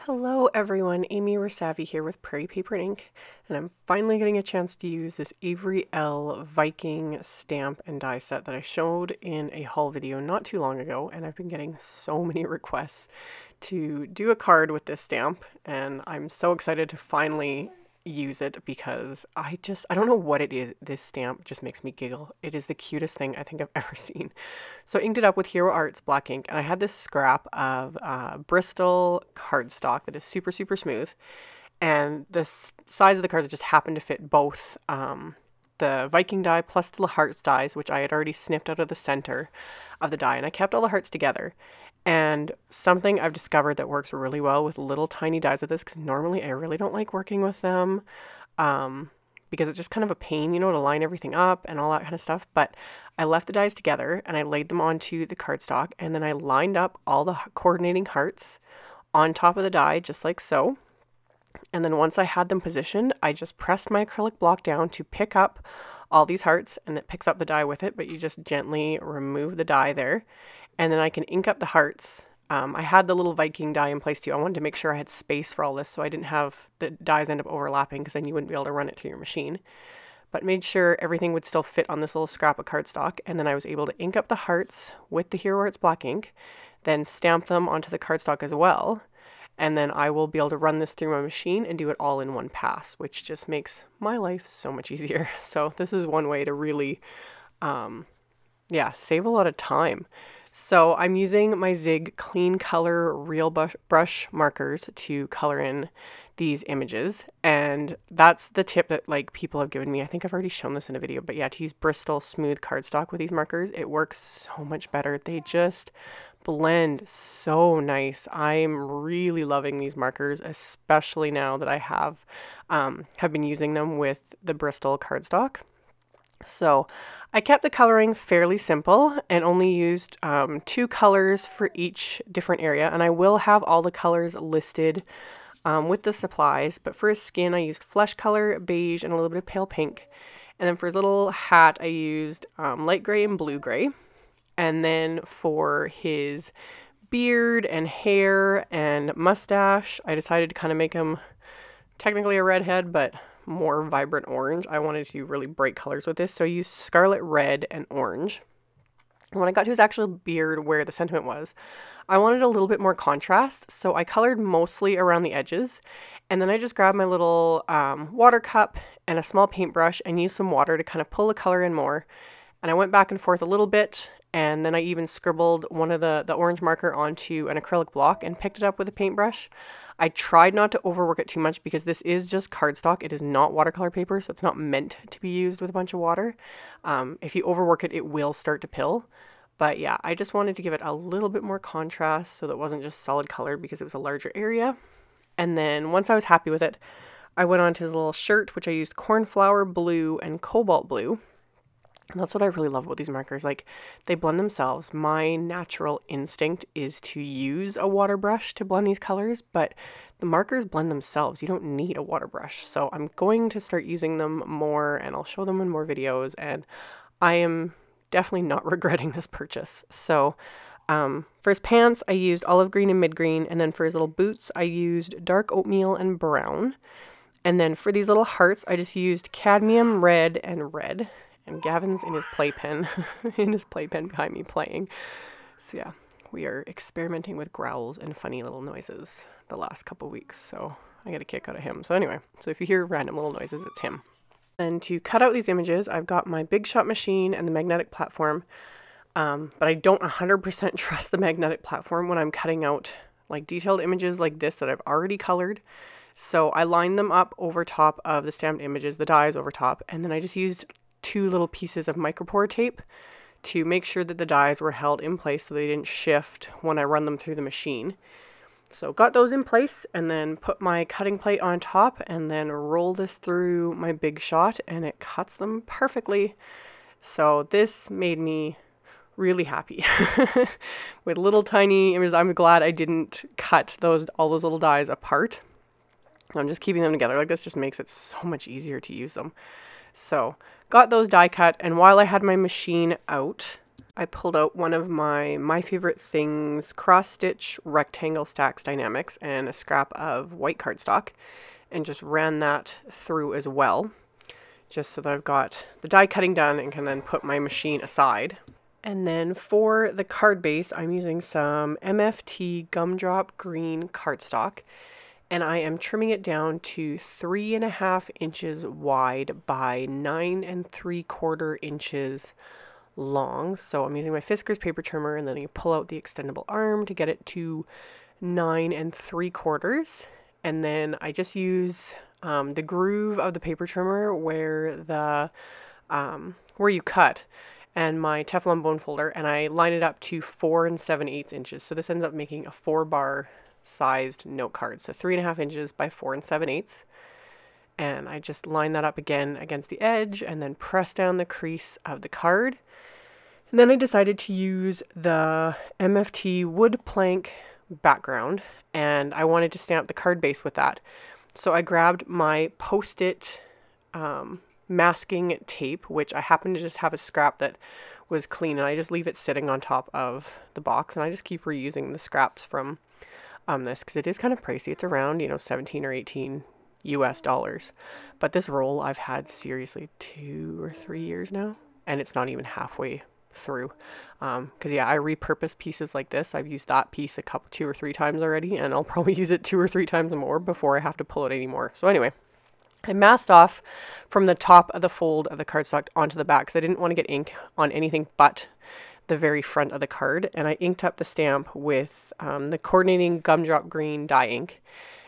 Hello everyone, AmyR here with Prairie Paper and Ink, and I'm finally getting a chance to use this Avery Elle Viking stamp and die set that I showed in a haul video not too long ago, and I've been getting so many requests to do a card with this stamp, and I'm so excited to finally use it because I don't know what it is. This stamp just makes me giggle. It is the cutest thing I think I've ever seen. So I inked it up with Hero Arts black ink, and I had this scrap of Bristol cardstock that is super smooth, and the size of the cards just happened to fit both the Viking die plus the hearts dies, which I had already snipped out of the center of the die, and I kept all the hearts together. And something I've discovered that works really well with little tiny dies of this, because normally I really don't like working with them because it's just kind of a pain, you know, to line everything up and all that kind of stuff. But I left the dies together and I laid them onto the cardstock, and then I lined up all the coordinating hearts on top of the die, just like so. And then once I had them positioned, I just pressed my acrylic block down to pick up all these hearts, and it picks up the die with it, but you just gently remove the die there. And then I can ink up the hearts. I had the little Viking die in place too. I wanted to make sure I had space for all this so I didn't have the dies end up overlapping, because then you wouldn't be able to run it through your machine. But made sure everything would still fit on this little scrap of cardstock. And then I was able to ink up the hearts with the Hero Arts black ink, then stamp them onto the cardstock as well. And then I will be able to run this through my machine and do it all in one pass, which just makes my life so much easier. So this is one way to really, save a lot of time. So I'm using my Zig Clean Color Real Brush markers to color in these images. And that's the tip that people have given me. I think I've already shown this in a video, but yeah, to use Bristol smooth cardstock with these markers, it works so much better. They just blend so nice. I'm really loving these markers, especially now that I have been using them with the Bristol cardstock. So I kept the coloring fairly simple and only used 2 colors for each different area. And I will have all the colors listed with the supplies. But for his skin, I used flesh color, beige, and a little bit of pale pink. And then for his little hat, I used light gray and blue gray. And then for his beard and hair and mustache, I decided to kind of make him technically a redhead, but more vibrant orange. I wanted to do really bright colors with this, so I used scarlet red and orange. And when I got to his actual beard, where the sentiment was, I wanted a little bit more contrast, so I colored mostly around the edges, and then I just grabbed my little water cup and a small paintbrush and used some water to kind of pull the color in more. And I went back and forth a little bit, and then I even scribbled one of the orange marker onto an acrylic block and picked it up with a paintbrush. I tried not to overwork it too much because this is just cardstock. It is not watercolor paper, so it's not meant to be used with a bunch of water. If you overwork it, it will start to pill. But yeah, I just wanted to give it a little bit more contrast so that it wasn't just solid color because it was a larger area. And then once I was happy with it, I went on to his little shirt, which I used cornflower blue and cobalt blue. And that's what I really love about these markers. Like, they blend themselves. My natural instinct is to use a water brush to blend these colors, but the markers blend themselves. You don't need a water brush. So I'm going to start using them more, and I'll show them in more videos, and I am definitely not regretting this purchase. So for his pants, I used olive green and mid green, and then for his little boots, I used dark oatmeal and brown. And then for these little hearts, I just used cadmium red and red. And Gavin's in his playpen, behind me playing. So yeah, we are experimenting with growls and funny little noises the last couple weeks. So I get a kick out of him. So anyway, so if you hear random little noises, it's him. And to cut out these images, I've got my Big Shot machine and the magnetic platform. But I don't 100% trust the magnetic platform when I'm cutting out like detailed images like this that I've already colored. So I lined them up over top of the stamped images, the dies over top, and then I just used 2 little pieces of micropore tape to make sure that the dies were held in place so they didn't shift when I run them through the machine. So got those in place, and then put my cutting plate on top and then roll this through my Big Shot, and it cuts them perfectly. So this made me really happy with little tiny images. I'm glad I didn't cut all those little dies apart. I'm just keeping them together. Like, this just makes it so much easier to use them. So got those die cut, and while I had my machine out, I pulled out one of my favorite things cross stitch rectangle stacks dynamics and a scrap of white cardstock and just ran that through as well, just so that I've got the die cutting done and can then put my machine aside. And then for the card base, I'm using some MFT gumdrop green cardstock, and I am trimming it down to 3.5 inches wide by 9 3/4 inches long. So I'm using my Fiskars paper trimmer, and then you pull out the extendable arm to get it to 9 3/4. And then I just use the groove of the paper trimmer where where you cut, and my Teflon bone folder, and I line it up to 4 7/8 inches. So this ends up making a 4-bar sized note card. So 3.5 inches by 4 7/8. And I just line that up again against the edge and then press down the crease of the card. And then I decided to use the MFT wood plank background, and I wanted to stamp the card base with that. So I grabbed my Post-it masking tape, which I happen to just have a scrap that was clean, and I just leave it sitting on top of the box, and I just keep reusing the scraps from this because it is kind of pricey. It's around, 17 or 18 US dollars. But this roll I've had seriously 2 or 3 years now, and it's not even halfway through. Because yeah, I repurpose pieces like this. I've used that piece 2 or 3 times already, and I'll probably use it 2 or 3 times more before I have to pull it anymore. So anyway, I masked off from the top of the fold of the cardstock onto the back because I didn't want to get ink on anything but the very front of the card, and I inked up the stamp with the coordinating gumdrop green dye ink.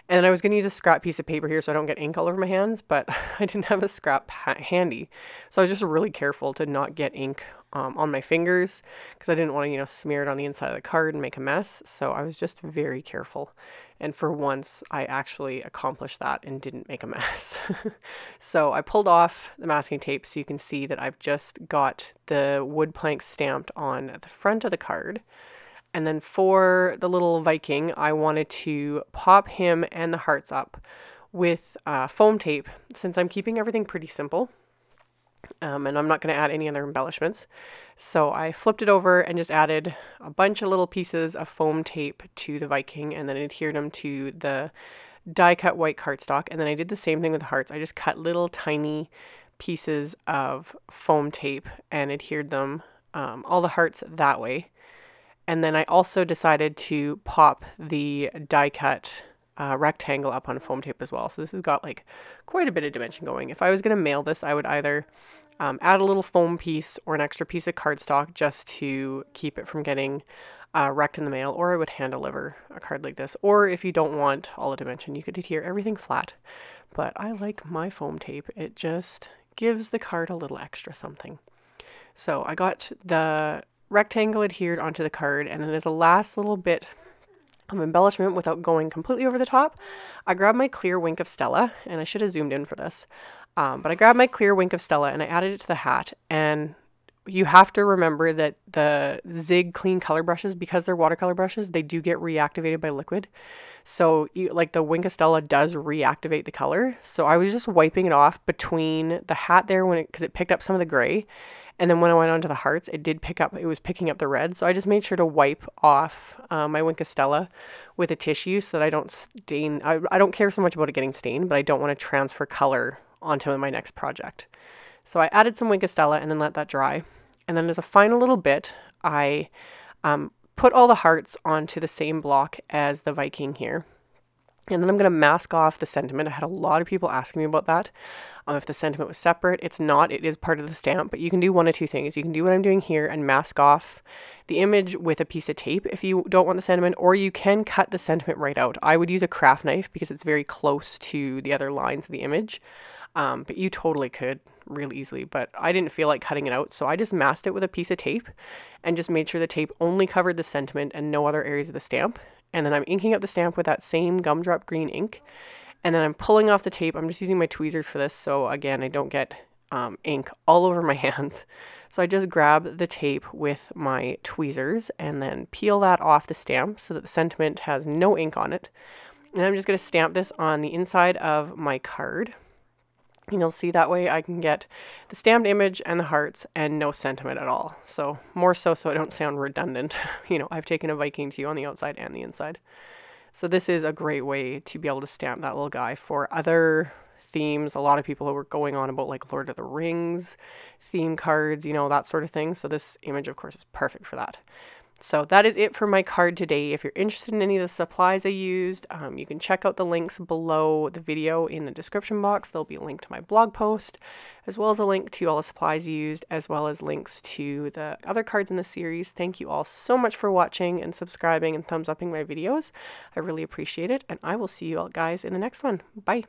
And then I was going to use a scrap piece of paper here so I don't get ink all over my hands, but I didn't have a scrap handy. So I was just really careful to not get ink on my fingers because I didn't want to, smear it on the inside of the card and make a mess. So I was just very careful. And for once, I actually accomplished that and didn't make a mess. So I pulled off the masking tape so you can see that I've just got the wood plank stamped on the front of the card. And then for the little Viking, I wanted to pop him and the hearts up with foam tape, since I'm keeping everything pretty simple. And I'm not going to add any other embellishments. So I flipped it over and just added a bunch of little pieces of foam tape to the Viking, and then adhered them to the die cut white cardstock. And then I did the same thing with the hearts. I just cut little tiny pieces of foam tape and adhered them, all the hearts that way. And then I also decided to pop the die cut rectangle up on foam tape as well. So this has got like quite a bit of dimension going. If I was going to mail this, I would either add a little foam piece or an extra piece of cardstock just to keep it from getting wrecked in the mail, or I would hand deliver a card like this. Or if you don't want all the dimension, you could adhere everything flat. But I like my foam tape. It just gives the card a little extra something. So I got the rectangle adhered onto the card, and then as a last little bit of embellishment without going completely over the top, I grabbed my clear Wink of Stella, and I should have zoomed in for this, but I grabbed my clear Wink of Stella and I added it to the hat. And you have to remember that the Zig clean color brushes, because they're watercolor brushes, they do get reactivated by liquid. So like the Wink of Stella does reactivate the color. So I was just wiping it off between the hat there because it picked up some of the gray. And then when I went onto the hearts, it was picking up the red. So I just made sure to wipe off my Wink of Stella with a tissue so that I don't stain. I don't care so much about it getting stained, but I don't want to transfer color onto my next project. So I added some Wink of Stella and then let that dry. And then as a final little bit, I put all the hearts onto the same block as the Viking here. And then I'm going to mask off the sentiment. I had a lot of people asking me about that. If the sentiment was separate. It's not. It is part of the stamp. But you can do one of two things. You can do what I'm doing here and mask off the image with a piece of tape if you don't want the sentiment, or you can cut the sentiment right out. I would use a craft knife because it's very close to the other lines of the image. But you totally could really easily. But I didn't feel like cutting it out, so I just masked it with a piece of tape and just made sure the tape only covered the sentiment and no other areas of the stamp. And then I'm inking up the stamp with that same gumdrop green ink. And then I'm pulling off the tape. I'm just using my tweezers for this, so again, I don't get ink all over my hands. So I just grab the tape with my tweezers and then peel that off the stamp so that the sentiment has no ink on it. And I'm just going to stamp this on the inside of my card. And you'll see that way I can get the stamped image and the hearts and no sentiment at all. So more so I don't sound redundant. I've taken a Viking to you on the outside and the inside. So this is a great way to be able to stamp that little guy for other themes. A lot of people were going on about like Lord of the Rings theme cards, that sort of thing. So this image, of course, is perfect for that. So that is it for my card today. If you're interested in any of the supplies I used, you can check out the links below the video in the description box. There'll be a link to my blog post, as well as a link to all the supplies used, as well as links to the other cards in the series. Thank you all so much for watching and subscribing and thumbs upping my videos. I really appreciate it, and I will see you all guys in the next one. Bye.